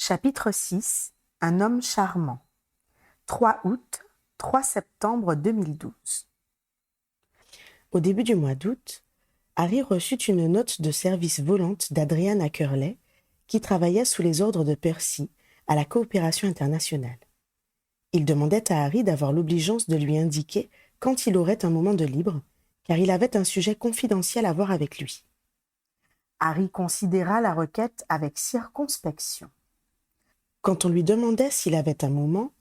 Chapitre 6. Un homme charmant. 3 août, 3 septembre 2012. Au début du mois d'août, Harry reçut une note de service volante d'Adrian Ackerley, qui travaillait sous les ordres de Percy à la coopération internationale. Il demandait à Harry d'avoir l'obligeance de lui indiquer quand il aurait un moment de libre, car il avait un sujet confidentiel à voir avec lui. Harry considéra la requête avec circonspection. Quand on lui demandait s'il avait un moment,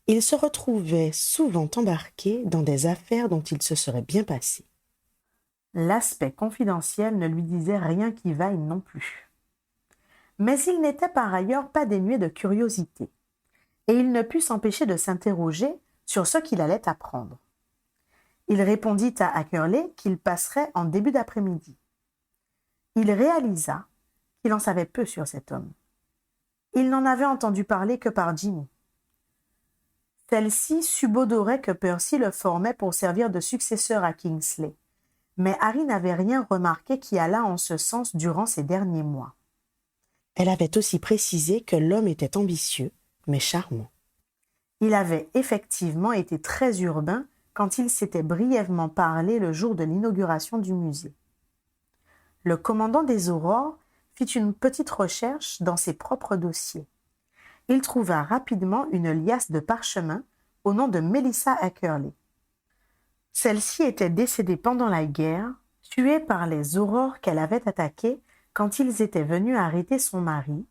il se retrouvait souvent embarqué dans des affaires dont il se serait bien passé. L'aspect confidentiel ne lui disait rien qui vaille non plus. Mais il n'était par ailleurs pas dénué de curiosité, et il ne put s'empêcher de s'interroger sur ce qu'il allait apprendre. Il répondit à Ackerley qu'il passerait en début d'après-midi. Il réalisa qu'il en savait peu sur cet homme. Il n'en avait entendu parler que par Ginny. Celle-ci subodorait que Percy le formait pour servir de successeur à Kingsley, mais Harry n'avait rien remarqué qui allât en ce sens durant ces derniers mois. Elle avait aussi précisé que l'homme était ambitieux, mais charmant. Il avait effectivement été très urbain quand il s'était brièvement parlé le jour de l'inauguration du musée. Le commandant des Aurores fit une petite recherche dans ses propres dossiers. Il trouva rapidement une liasse de parchemins au nom de Melissa Ackerley. Celle-ci était décédée pendant la guerre, tuée par les Aurores qu'elle avait attaquées quand ils étaient venus arrêter son mari,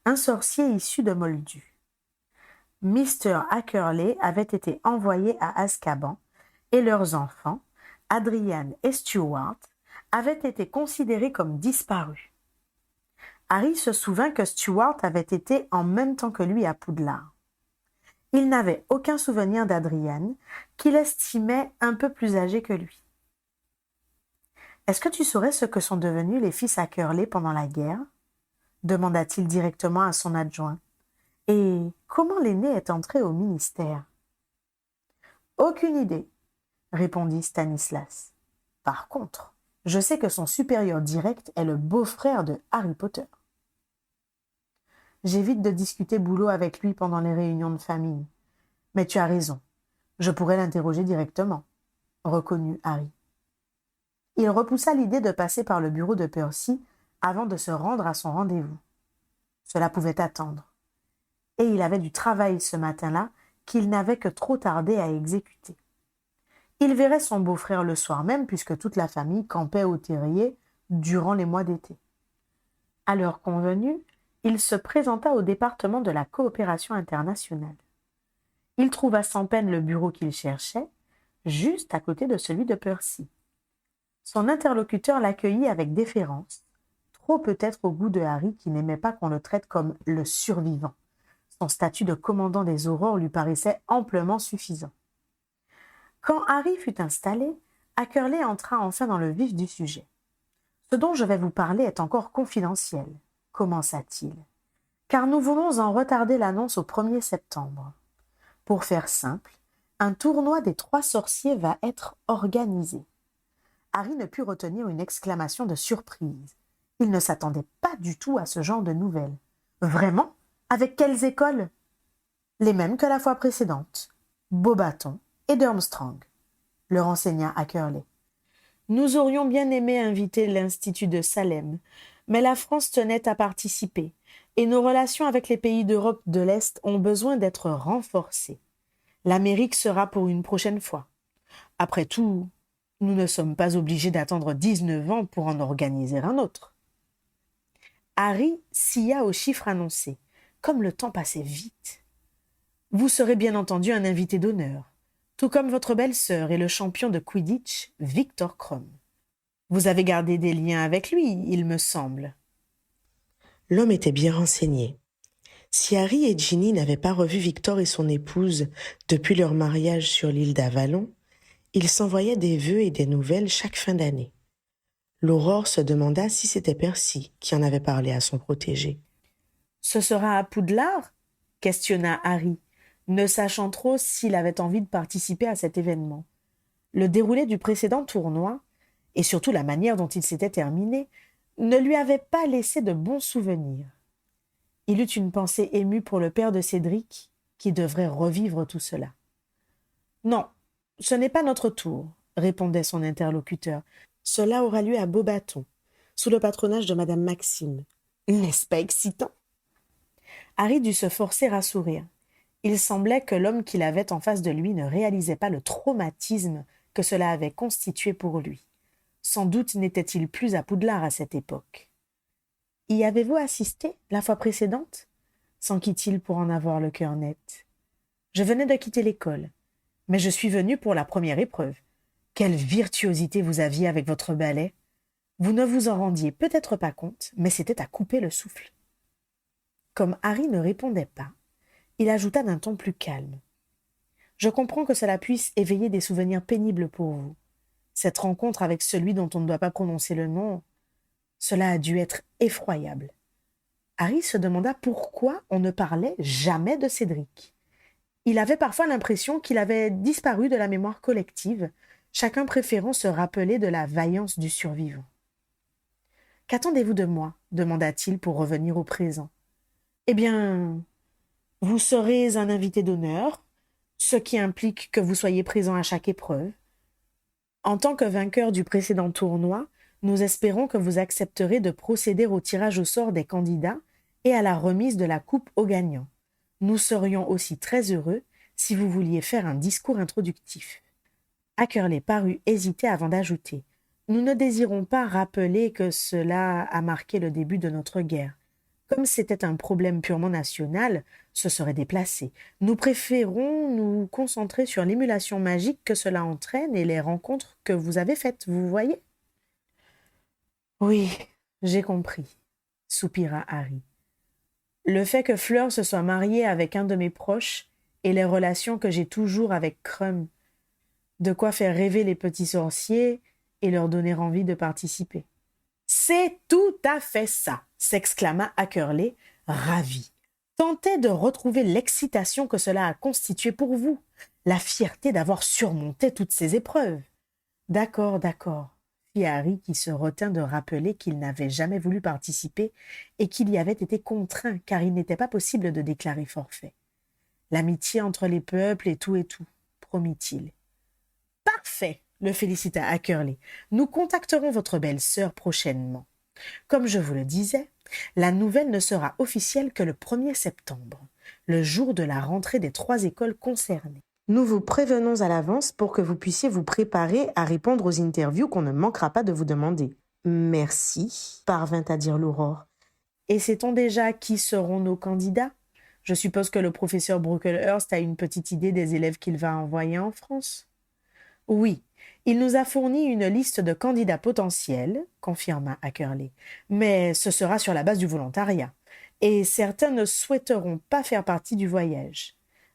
un sorcier issu de Moldu. Mr. Ackerley avait été envoyé à Azkaban et leurs enfants, Adrian et Stuart, avaient été considérés comme disparus. Harry se souvint que Stuart avait été en même temps que lui à Poudlard. Il n'avait aucun souvenir d'Adrian, qu'il estimait un peu plus âgé que lui. « Est-ce que tu saurais ce que sont devenus les fils Ackerley pendant la guerre ?» demanda-t-il directement à son adjoint. « Et comment l'aîné est entré au ministère ?» « Aucune idée, » répondit Stanislas. « Par contre, je sais que son supérieur direct est le beau-frère de Harry Potter. J'évite de discuter boulot avec lui pendant les réunions de famille. Mais tu as raison, je pourrais l'interroger directement, reconnut Harry. Il repoussa l'idée de passer par le bureau de Percy avant de se rendre à son rendez-vous. Cela pouvait attendre. Et il avait du travail ce matin-là qu'il n'avait que trop tardé à exécuter. Il verrait son beau-frère le soir même puisque toute la famille campait au terrier durant les mois d'été. À l'heure convenue, il se présenta au département de la coopération internationale. Il trouva sans peine le bureau qu'il cherchait, juste à côté de celui de Percy. Son interlocuteur l'accueillit avec déférence, trop peut-être au goût de Harry qui n'aimait pas qu'on le traite comme le survivant. Son statut de commandant des Aurores lui paraissait amplement suffisant. Quand Harry fut installé, Ackerley entra enfin dans le vif du sujet. « Ce dont je vais vous parler est encore confidentiel, » commença-t-il, « car nous voulons en retarder l'annonce au 1er septembre. Pour faire simple, un tournoi des 3 sorciers va être organisé. » Harry ne put retenir une exclamation de surprise. Il ne s'attendait pas du tout à ce genre de nouvelles. « Vraiment ? Avec quelles écoles ? » Les mêmes que la fois précédente. Beauxbatons et Durmstrang, le renseigna Ackerley. Nous aurions bien aimé inviter l'Institut de Salem, mais la France tenait à participer, et nos relations avec les pays d'Europe de l'Est ont besoin d'être renforcées. L'Amérique sera pour une prochaine fois. Après tout, nous ne sommes pas obligés d'attendre 19 ans pour en organiser un autre. Harry sia au chiffre annoncé, comme le temps passait vite. Vous serez bien entendu un invité d'honneur, tout comme votre belle-sœur et le champion de Quidditch, Victor Krum. Vous avez gardé des liens avec lui, il me semble. L'homme était bien renseigné. Si Harry et Ginny n'avaient pas revu Victor et son épouse depuis leur mariage sur l'île d'Avalon, ils s'envoyaient des vœux et des nouvelles chaque fin d'année. L'Aurore se demanda si c'était Percy qui en avait parlé à son protégé. « Ce sera à Poudlard ?» questionna Harry, ne sachant trop s'il avait envie de participer à cet événement. Le déroulé du précédent tournoi, et surtout la manière dont il s'était terminé, ne lui avait pas laissé de bons souvenirs. Il eut une pensée émue pour le père de Cédric, qui devrait revivre tout cela. Non, ce n'est pas notre tour, répondait son interlocuteur. Cela aura lieu à Beaubâton, sous le patronage de madame Maxime. N'est-ce pas excitant? Harry dut se forcer à sourire. Il semblait que l'homme qu'il avait en face de lui ne réalisait pas le traumatisme que cela avait constitué pour lui. Sans doute n'était-il plus à Poudlard à cette époque. « Y avez-vous assisté la fois précédente » s'enquit-il pour en avoir le cœur net. « Je venais de quitter l'école, mais je suis venu pour la première épreuve. Quelle virtuosité vous aviez avec votre ballet! Vous ne vous en rendiez peut-être pas compte, mais c'était à couper le souffle. » Comme Harry ne répondait pas, il ajouta d'un ton plus calme. « Je comprends que cela puisse éveiller des souvenirs pénibles pour vous. Cette rencontre avec celui dont on ne doit pas prononcer le nom, cela a dû être effroyable. » Harry se demanda pourquoi on ne parlait jamais de Cédric. Il avait parfois l'impression qu'il avait disparu de la mémoire collective, chacun préférant se rappeler de la vaillance du survivant. « Qu'attendez-vous de moi » demanda-t-il pour revenir au présent. « Eh bien, vous serez un invité d'honneur, ce qui implique que vous soyez présent à chaque épreuve. En tant que vainqueur du précédent tournoi, nous espérons que vous accepterez de procéder au tirage au sort des candidats et à la remise de la coupe aux gagnants. Nous serions aussi très heureux si vous vouliez faire un discours introductif. » Ackerley parut hésiter avant d'ajouter. « Nous ne désirons pas rappeler que cela a marqué le début de notre guerre. Comme c'était un problème purement national, ce serait déplacé. Nous préférons nous concentrer sur l'émulation magique que cela entraîne et les rencontres que vous avez faites, vous voyez ?»« Oui, j'ai compris, » soupira Harry. « Le fait que Fleur se soit mariée avec un de mes proches et les relations que j'ai toujours avec Krum, de quoi faire rêver les petits sorciers et leur donner envie de participer. »« C'est tout à fait ça !» s'exclama Ackerley, ravi. « Tentez de retrouver l'excitation que cela a constituée pour vous, la fierté d'avoir surmonté toutes ces épreuves. »« D'accord, d'accord, » fit Harry qui se retint de rappeler qu'il n'avait jamais voulu participer et qu'il y avait été contraint car il n'était pas possible de déclarer forfait. « L'amitié entre les peuples et tout, promit-il. « Parfait !» le félicita Ackerley. « Nous contacterons votre belle-sœur prochainement. Comme je vous le disais, la nouvelle ne sera officielle que le 1er septembre, le jour de la rentrée des 3 écoles concernées. Nous vous prévenons à l'avance pour que vous puissiez vous préparer à répondre aux interviews qu'on ne manquera pas de vous demander. »« Merci, » parvint à dire l'Aurore. « Et sait-on déjà qui seront nos candidats ? Je suppose que le professeur Brooklehurst a une petite idée des élèves qu'il va envoyer en France. »« Oui, il nous a fourni une liste de candidats potentiels, » confirma Ackerley, « mais ce sera sur la base du volontariat, et certains ne souhaiteront pas faire partie du voyage.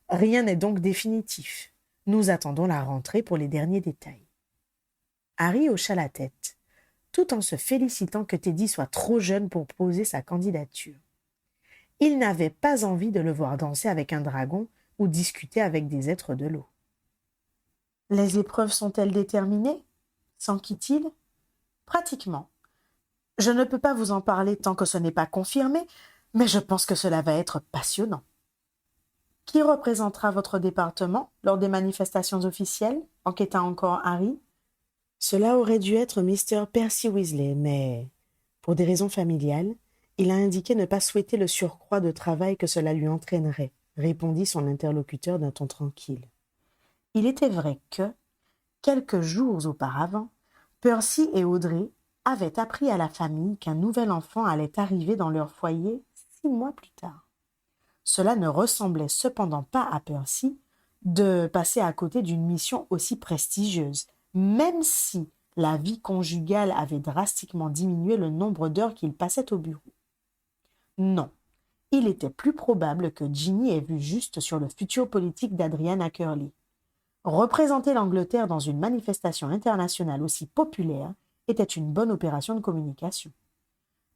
Rien n'est donc définitif. Nous attendons la rentrée pour les derniers détails. » Harry hocha la tête, tout en se félicitant que Teddy soit trop jeune pour poser sa candidature. Il n'avait pas envie de le voir danser avec un dragon ou discuter avec des êtres de l'eau. « Les épreuves sont-elles déterminées » s'enquit-il. « Pratiquement. Je ne peux pas vous en parler tant que ce n'est pas confirmé, mais je pense que cela va être passionnant. » « Qui représentera votre département lors des manifestations officielles » enquêta encore Harry. « Cela aurait dû être Mr. Percy Weasley, mais, pour des raisons familiales, il a indiqué ne pas souhaiter le surcroît de travail que cela lui entraînerait, » répondit son interlocuteur d'un ton tranquille. Il était vrai que, quelques jours auparavant, Percy et Audrey avaient appris à la famille qu'un nouvel enfant allait arriver dans leur foyer 6 mois plus tard. Cela ne ressemblait cependant pas à Percy de passer à côté d'une mission aussi prestigieuse, même si la vie conjugale avait drastiquement diminué le nombre d'heures qu'il passait au bureau. Non, il était plus probable que Ginny ait vu juste sur le futur politique d'Adrian Ackerley. Représenter l'Angleterre dans une manifestation internationale aussi populaire était une bonne opération de communication.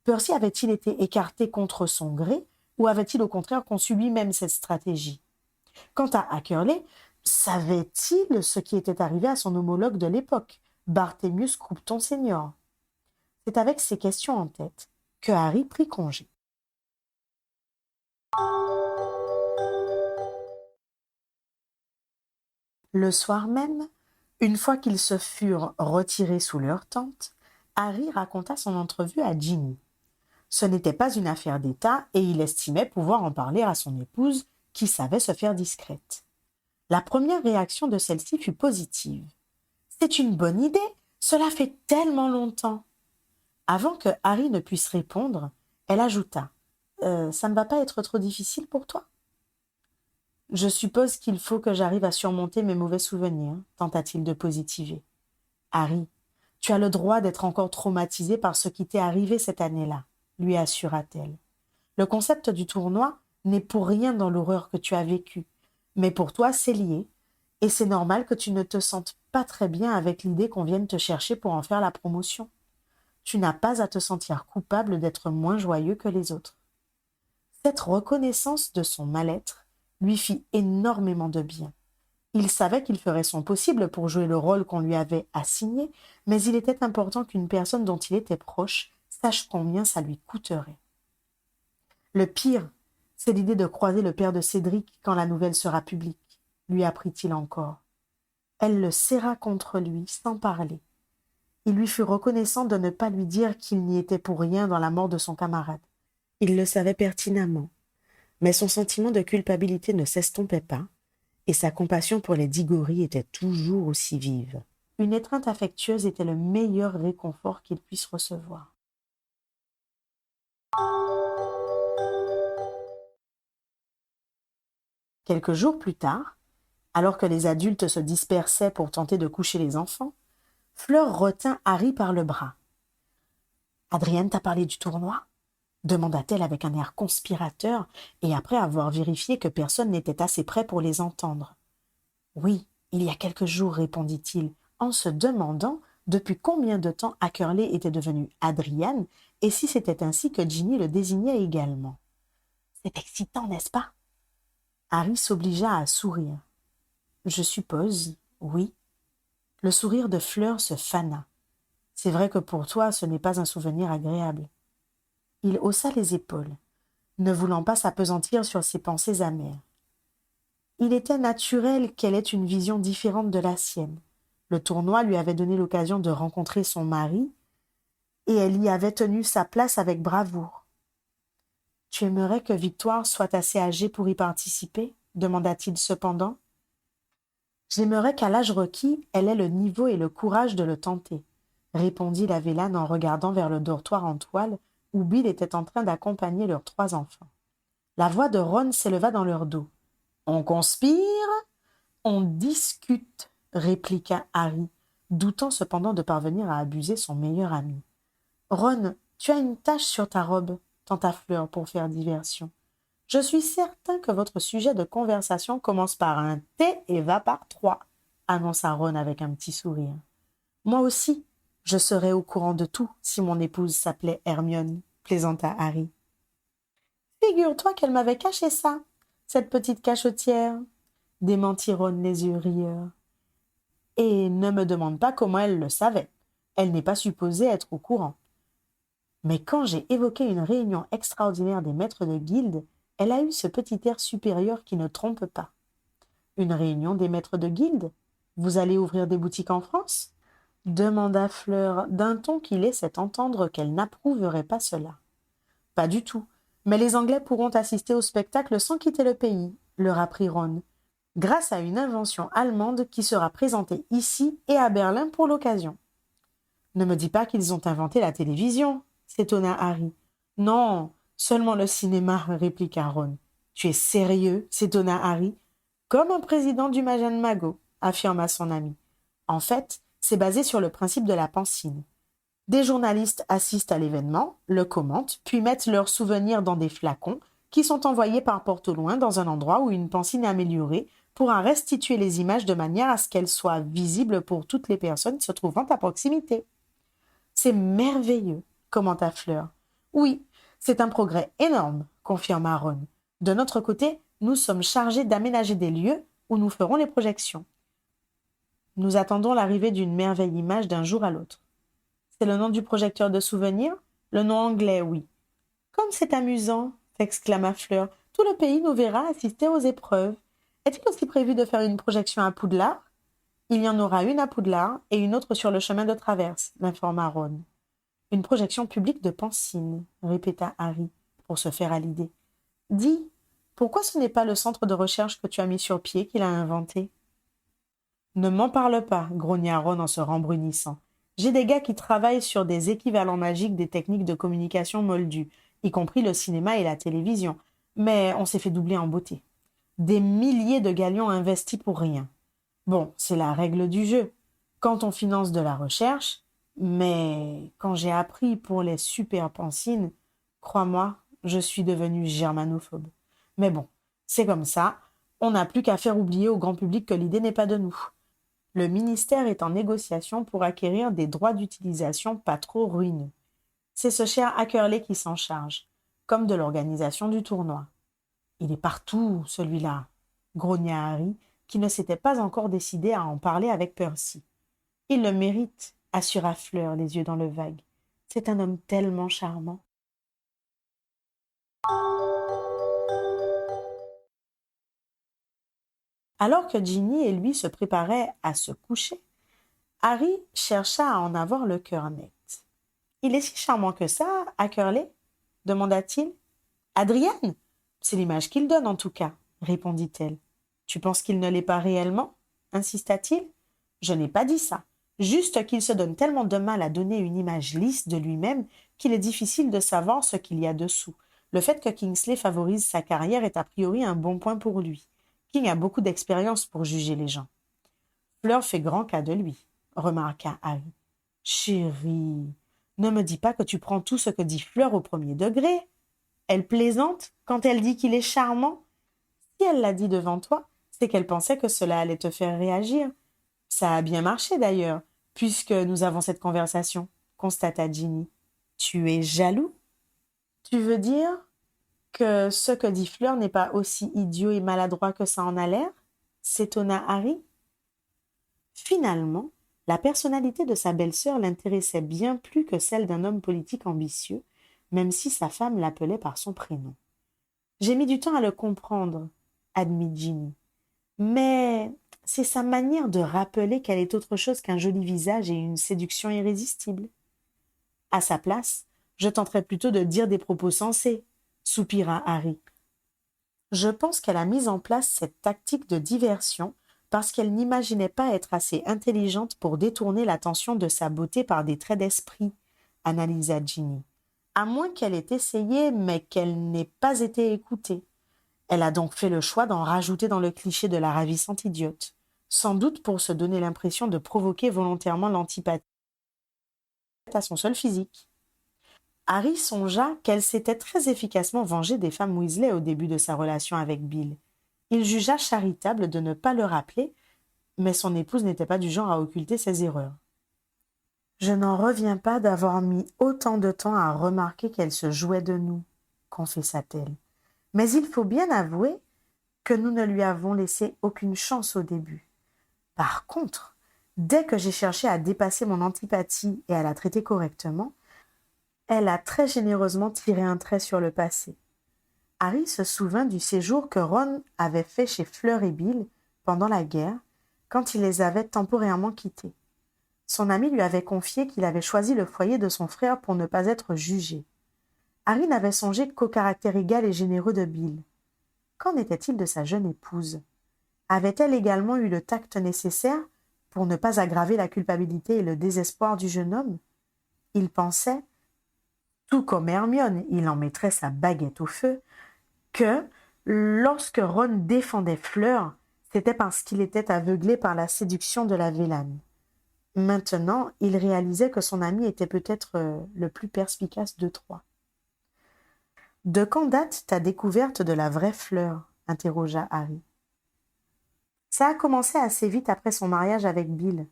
Percy avait-il été écarté contre son gré ou avait-il au contraire conçu lui-même cette stratégie? Quant à Ackerley, savait-il ce qui était arrivé à son homologue de l'époque, Barthélemy Croupton senior? C'est avec ces questions en tête que Harry prit congé. Le soir même, une fois qu'ils se furent retirés sous leur tente, Harry raconta son entrevue à Ginny. Ce n'était pas une affaire d'État et il estimait pouvoir en parler à son épouse qui savait se faire discrète. La première réaction de celle-ci fut positive. « C'est une bonne idée, cela fait tellement longtemps !» Avant que Harry ne puisse répondre, elle ajouta « Ça ne va pas être trop difficile pour toi ?» « Je suppose qu'il faut que j'arrive à surmonter mes mauvais souvenirs, tenta-t-il de positiver. Harry, tu as le droit d'être encore traumatisé par ce qui t'est arrivé cette année-là, lui assura-t-elle. Le concept du tournoi n'est pour rien dans l'horreur que tu as vécue, mais pour toi c'est lié, et c'est normal que tu ne te sentes pas très bien avec l'idée qu'on vienne te chercher pour en faire la promotion. Tu n'as pas à te sentir coupable d'être moins joyeux que les autres. Cette reconnaissance de son mal-être lui fit énormément de bien. Il savait qu'il ferait son possible pour jouer le rôle qu'on lui avait assigné, mais il était important qu'une personne dont il était proche sache combien ça lui coûterait. Le pire, c'est l'idée de croiser le père de Cédric quand la nouvelle sera publique, lui apprit-il encore. Elle le serra contre lui sans parler. Il lui fut reconnaissant de ne pas lui dire qu'il n'y était pour rien dans la mort de son camarade. Il le savait pertinemment, mais son sentiment de culpabilité ne s'estompait pas, et sa compassion pour les Diggory était toujours aussi vive. Une étreinte affectueuse était le meilleur réconfort qu'il puisse recevoir. Quelques jours plus tard, alors que les adultes se dispersaient pour tenter de coucher les enfants, Fleur retint Harry par le bras. « Adrienne t'a parlé du tournoi ?» demanda-t-elle avec un air conspirateur et après avoir vérifié que personne n'était assez près pour les entendre. « Oui, il y a quelques jours, répondit-il, en se demandant depuis combien de temps Ackerley était devenu Adrian et si c'était ainsi que Ginny le désignait également. « C'est excitant, n'est-ce pas ?» Harry s'obligea à sourire. « Je suppose, oui. » Le sourire de Fleur se fana. « C'est vrai que pour toi, ce n'est pas un souvenir agréable. » Il haussa les épaules, ne voulant pas s'appesantir sur ses pensées amères. Il était naturel qu'elle ait une vision différente de la sienne. Le tournoi lui avait donné l'occasion de rencontrer son mari, et elle y avait tenu sa place avec bravoure. « Tu aimerais que Victoire soit assez âgée pour y participer ?» demanda-t-il cependant. « J'aimerais qu'à l'âge requis, elle ait le niveau et le courage de le tenter, » répondit la Vélane en regardant vers le dortoir en toile où Bill était en train d'accompagner leurs 3 enfants. La voix de Ron s'éleva dans leur dos. « On conspire ? On discute, » répliqua Harry, doutant cependant de parvenir à abuser son meilleur ami. « Ron, tu as une tache sur ta robe, » tenta Fleur pour faire diversion. « Je suis certain que votre sujet de conversation commence par un T et va par 3, » annonça Ron avec un petit sourire. « Moi aussi, je serais au courant de tout si mon épouse s'appelait Hermione, » plaisanta Harry. « Figure-toi qu'elle m'avait caché ça, cette petite cachotière, » démentit Ron les yeux rieurs. « Et ne me demande pas comment elle le savait. Elle n'est pas supposée être au courant. Mais quand j'ai évoqué une réunion extraordinaire des maîtres de guilde, elle a eu ce petit air supérieur qui ne trompe pas. « Une réunion des maîtres de guilde ? Vous allez ouvrir des boutiques en France ?» demanda Fleur d'un ton qui laissait entendre qu'elle n'approuverait pas cela. « Pas du tout, mais les Anglais pourront assister au spectacle sans quitter le pays, » leur apprit Ron, « grâce à une invention allemande qui sera présentée ici et à Berlin pour l'occasion. »« Ne me dis pas qu'ils ont inventé la télévision, » s'étonna Harry. « Non, seulement le cinéma, » répliqua Ron. « Tu es sérieux ?» s'étonna Harry. « Comme un président du Magen Mago, » affirma son ami. « En fait, c'est basé sur le principe de la pancine. Des journalistes assistent à l'événement, le commentent, puis mettent leurs souvenirs dans des flacons qui sont envoyés par porte au loin dans un endroit où une pancine améliorée pourra restituer les images de manière à ce qu'elles soient visibles pour toutes les personnes se trouvant à proximité. »« C'est merveilleux, » commenta Fleur. « Oui, c'est un progrès énorme, » confirma Ron. « De notre côté, nous sommes chargés d'aménager des lieux où nous ferons les projections. Nous attendons l'arrivée d'une merveille image d'un jour à l'autre. » « C'est le nom du projecteur de souvenirs ? Le nom anglais, oui. »« Comme c'est amusant !» s'exclama Fleur. Tout le pays nous verra assister aux épreuves. Est-il aussi prévu de faire une projection à Poudlard? Il y en aura une à Poudlard et une autre sur le chemin de traverse, l'informa Ron. Une projection publique de Pansine, répéta Harry, pour se faire à l'idée. Dis, pourquoi ce n'est pas le centre de recherche que tu as mis sur pied qu'il a inventé? Ne m'en parle pas, grogna Ron en se rembrunissant. J'ai des gars qui travaillent sur des équivalents magiques des techniques de communication moldues, y compris le cinéma et la télévision, mais on s'est fait doubler en beauté. Des milliers de galions investis pour rien. Bon, c'est la règle du jeu. Quand on finance de la recherche, mais quand j'ai appris pour les super pansines, crois-moi, je suis devenu germanophobe. Mais bon, c'est comme ça, on n'a plus qu'à faire oublier au grand public que l'idée n'est pas de nous. Le ministère est en négociation pour acquérir des droits d'utilisation pas trop ruineux. C'est ce cher Ackerley qui s'en charge, comme de l'organisation du tournoi. Il est partout, celui-là, grogna Harry, qui ne s'était pas encore décidé à en parler avec Percy. Il le mérite, assura Fleur, les yeux dans le vague. C'est un homme tellement charmant. Alors que Ginny et lui se préparaient à se coucher, Harry chercha à en avoir le cœur net. « Il est si charmant que ça, Ackerley ?» demanda-t-il. « Adrienne, c'est l'image qu'il donne en tout cas, » répondit-elle. « Tu penses qu'il ne l'est pas réellement ?» insista-t-il. « Je n'ai pas dit ça. Juste qu'il se donne tellement de mal à donner une image lisse de lui-même qu'il est difficile de savoir ce qu'il y a dessous. Le fait que Kingsley favorise sa carrière est a priori un bon point pour lui. King a beaucoup d'expérience pour juger les gens. »« Fleur fait grand cas de lui, » remarqua Harry. « Chérie, ne me dis pas que tu prends tout ce que dit Fleur au premier degré. Elle plaisante quand elle dit qu'il est charmant. Si elle l'a dit devant toi, c'est qu'elle pensait que cela allait te faire réagir. Ça a bien marché d'ailleurs, puisque nous avons cette conversation, constata Ginny. Tu es jaloux? Tu veux dire que ce que dit Fleur n'est pas aussi idiot et maladroit que ça en a l'air? S'étonna Harry. Finalement, la personnalité de sa belle-sœur l'intéressait bien plus que celle d'un homme politique ambitieux, même si sa femme l'appelait par son prénom. J'ai mis du temps à le comprendre, admit Ginny. Mais c'est sa manière de rappeler qu'elle est autre chose qu'un joli visage et une séduction irrésistible. À sa place, je tenterais plutôt de dire des propos sensés, soupira Harry. Je pense qu'elle a mis en place cette tactique de diversion parce qu'elle n'imaginait pas être assez intelligente pour détourner l'attention de sa beauté par des traits d'esprit, analysa Ginny. À moins qu'elle ait essayé, mais qu'elle n'ait pas été écoutée. Elle a donc fait le choix d'en rajouter dans le cliché de la ravissante idiote, sans doute pour se donner l'impression de provoquer volontairement l'antipathie à son seul physique. Harry songea qu'elle s'était très efficacement vengée des femmes Weasley au début de sa relation avec Bill. Il jugea charitable de ne pas le rappeler, mais son épouse n'était pas du genre à occulter ses erreurs. « Je n'en reviens pas d'avoir mis autant de temps à remarquer qu'elle se jouait de nous, » confessa-t-elle. « Mais il faut bien avouer que nous ne lui avons laissé aucune chance au début. Par contre, dès que j'ai cherché à dépasser mon antipathie et à la traiter correctement, elle a très généreusement tiré un trait sur le passé. » Harry se souvint du séjour que Ron avait fait chez Fleur et Bill pendant la guerre, quand il les avait temporairement quittés. Son ami lui avait confié qu'il avait choisi le foyer de son frère pour ne pas être jugé. Harry n'avait songé qu'au caractère égal et généreux de Bill. Qu'en était-il de sa jeune épouse? Avait-elle également eu le tact nécessaire pour ne pas aggraver la culpabilité et le désespoir du jeune homme? Il pensait, tout comme Hermione, il en mettrait sa baguette au feu, que, lorsque Ron défendait Fleur, c'était parce qu'il était aveuglé par la séduction de la Vélane. Maintenant, il réalisait que son ami était peut-être le plus perspicace de trois. « De quand date ta découverte de la vraie Fleur ?» interrogea Harry. « Ça a commencé assez vite après son mariage avec Bill, »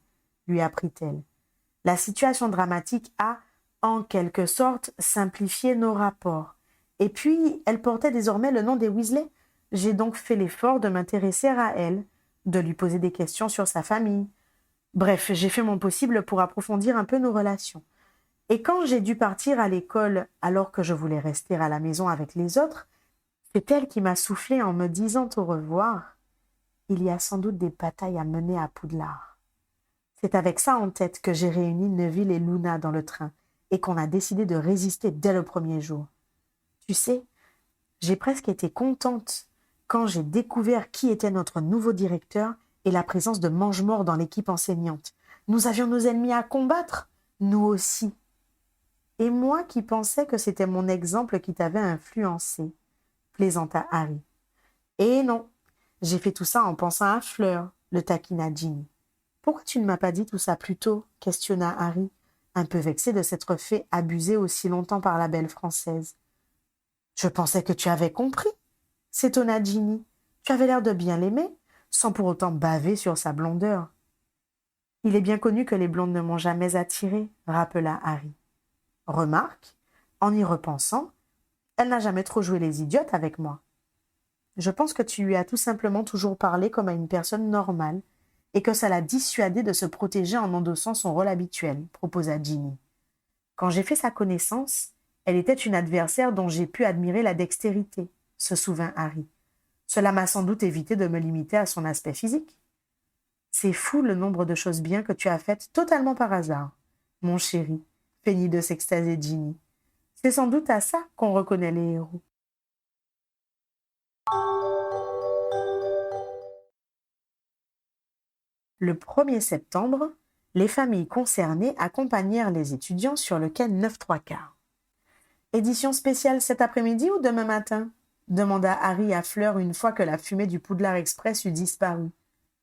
lui apprit-elle. « La situation dramatique a, en quelque sorte, simplifié nos rapports. Et puis, elle portait désormais le nom des Weasley. J'ai donc fait l'effort de m'intéresser à elle, de lui poser des questions sur sa famille. Bref, j'ai fait mon possible pour approfondir un peu nos relations. Et quand j'ai dû partir à l'école alors que je voulais rester à la maison avec les autres, C'est elle qui m'a soufflé en me disant au revoir. Il y a sans doute des batailles à mener à Poudlard. C'est avec ça en tête que j'ai réuni Neville et Luna dans le train et qu'on a décidé de résister dès le premier jour. Tu sais, j'ai presque été contente quand j'ai découvert qui était notre nouveau directeur et la présence de Mange-Mort dans l'équipe enseignante. Nous avions nos ennemis à combattre, nous aussi. Et moi qui pensais que c'était mon exemple qui t'avait influencé, plaisanta Harry. Et non, j'ai fait tout ça en pensant à Fleur, le taquina Ginny. Pourquoi tu ne m'as pas dit tout ça plus tôt questionna Harry, un peu vexé de s'être fait abuser aussi longtemps par la belle Française. Je pensais que tu avais compris, s'étonna Ginny. Tu avais l'air de bien l'aimer, sans pour autant baver sur sa blondeur. Il est bien connu que les blondes ne m'ont jamais attiré, rappela Harry. Remarque, en y repensant, elle n'a jamais trop joué les idiotes avec moi. Je pense que tu lui as tout simplement toujours parlé comme à une personne normale, et que ça l'a dissuadée de se protéger en endossant son rôle habituel, proposa Ginny. Quand j'ai fait sa connaissance, elle était une adversaire dont j'ai pu admirer la dextérité, se souvint Harry. Cela m'a sans doute évité de me limiter à son aspect physique. C'est fou le nombre de choses bien que tu as faites totalement par hasard, mon chéri, feignit de s'extasier Ginny. C'est sans doute à ça qu'on reconnaît les héros. Le 1er septembre, les familles concernées accompagnèrent les étudiants sur le quai 9-3/4. « Édition spéciale cet après-midi ou demain matin ?» demanda Harry à Fleur une fois que la fumée du Poudlard Express eut disparu.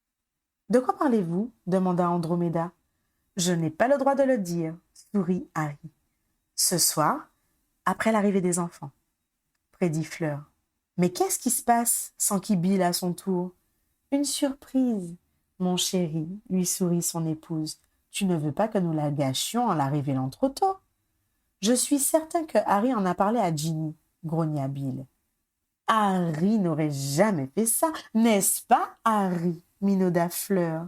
« De quoi parlez-vous » demanda Andromeda. « Je n'ai pas le droit de le dire, » sourit Harry. « Ce soir, après l'arrivée des enfants, » prédit Fleur. « Mais qu'est-ce qui se passe » s'enquit à son tour. « Une surprise. » Mon chéri, lui sourit son épouse, tu ne veux pas que nous la gâchions en la révélant trop tôt. Je suis certain que Harry en a parlé à Ginny, grogna Bill. Harry n'aurait jamais fait ça, n'est-ce pas, Harry, minauda Fleur.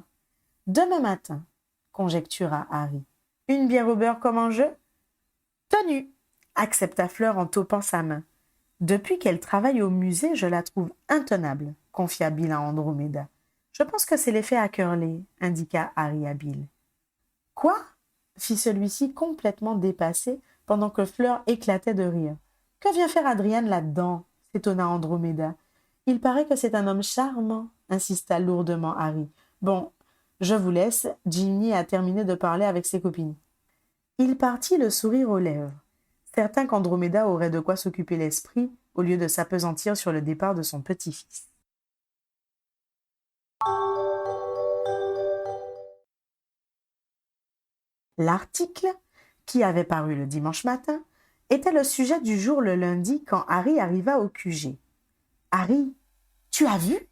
Demain matin, conjectura Harry. Une bière au beurre comme en jeu? Tenue, accepta Fleur en topant sa main. Depuis qu'elle travaille au musée, je la trouve intenable, confia Bill à Andromeda. Je pense que c'est l'effet Ackerley, indiqua Harry à Bill. Quoi? Fit celui-ci complètement dépassé pendant que Fleur éclatait de rire. Que vient faire Adrian là-dedans? S'étonna Andromeda. Il paraît que c'est un homme charmant, insista lourdement Harry. Bon, je vous laisse, Ginny a terminé de parler avec ses copines. Il partit le sourire aux lèvres, certain qu'Andromeda aurait de quoi s'occuper l'esprit au lieu de s'appesantir sur le départ de son petit-fils. L'article, qui avait paru le dimanche matin, était le sujet du jour le lundi quand Harry arriva au QG. « Harry, tu as vu?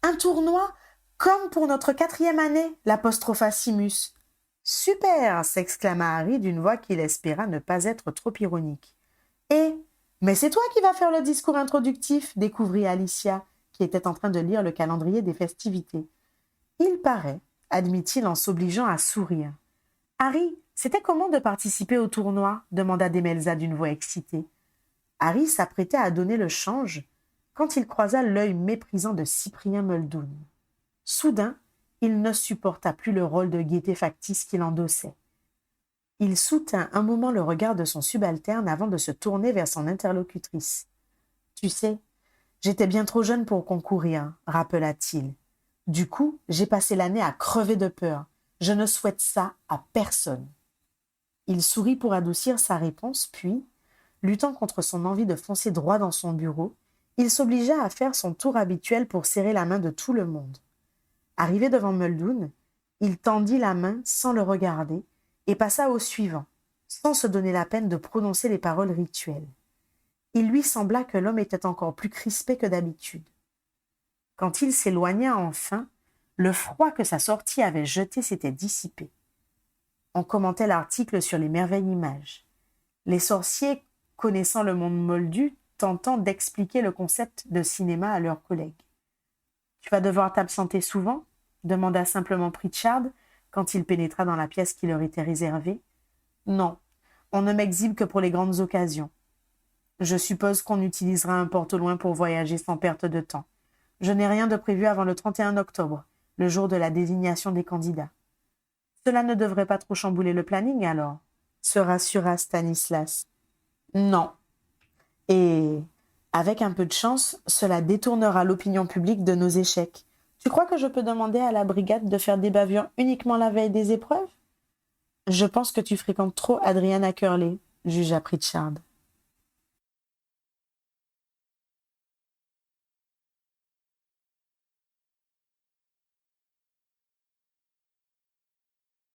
Un tournoi comme pour notre 4e année, l'apostropha Simus. »« Super !» s'exclama Harry d'une voix qu'il espéra ne pas être trop ironique. « Et mais c'est toi qui vas faire le discours introductif » découvrit Alicia, qui était en train de lire le calendrier des festivités. « Il paraît, » admit-il en s'obligeant à sourire. « Harry, c'était comment de participer au tournoi ?» demanda Demelza d'une voix excitée. Harry s'apprêtait à donner le change quand il croisa l'œil méprisant de Cyprien Muldoon. Soudain, il ne supporta plus le rôle de gaieté factice qu'il endossait. Il soutint un moment le regard de son subalterne avant de se tourner vers son interlocutrice. « Tu sais, j'étais bien trop jeune pour concourir, » rappela-t-il. « Du coup, j'ai passé l'année à crever de peur. Je ne souhaite ça à personne. » Il sourit pour adoucir sa réponse, puis, luttant contre son envie de foncer droit dans son bureau, il s'obligea à faire son tour habituel pour serrer la main de tout le monde. Arrivé devant Muldoon, il tendit la main sans le regarder et passa au suivant, sans se donner la peine de prononcer les paroles rituelles. Il lui sembla que l'homme était encore plus crispé que d'habitude. Quand il s'éloigna enfin, le froid que sa sortie avait jeté s'était dissipé. On commentait l'article sur les merveilles images. Les sorciers, connaissant le monde moldu, tentant d'expliquer le concept de cinéma à leurs collègues. « Tu vas devoir t'absenter souvent ?» demanda simplement Pritchard quand il pénétra dans la pièce qui leur était réservée. « Non, on ne m'exhibe que pour les grandes occasions. » Je suppose qu'on utilisera un porte-loin pour voyager sans perte de temps. Je n'ai rien de prévu avant le 31 octobre, le jour de la désignation des candidats. Cela ne devrait pas trop chambouler le planning alors, se rassura Stanislas. Non. Et, avec un peu de chance, cela détournera l'opinion publique de nos échecs. Tu crois que je peux demander à la brigade de faire des bavures uniquement la veille des épreuves? Je pense que tu fréquentes trop Adriana Curley, jugea Pritchard.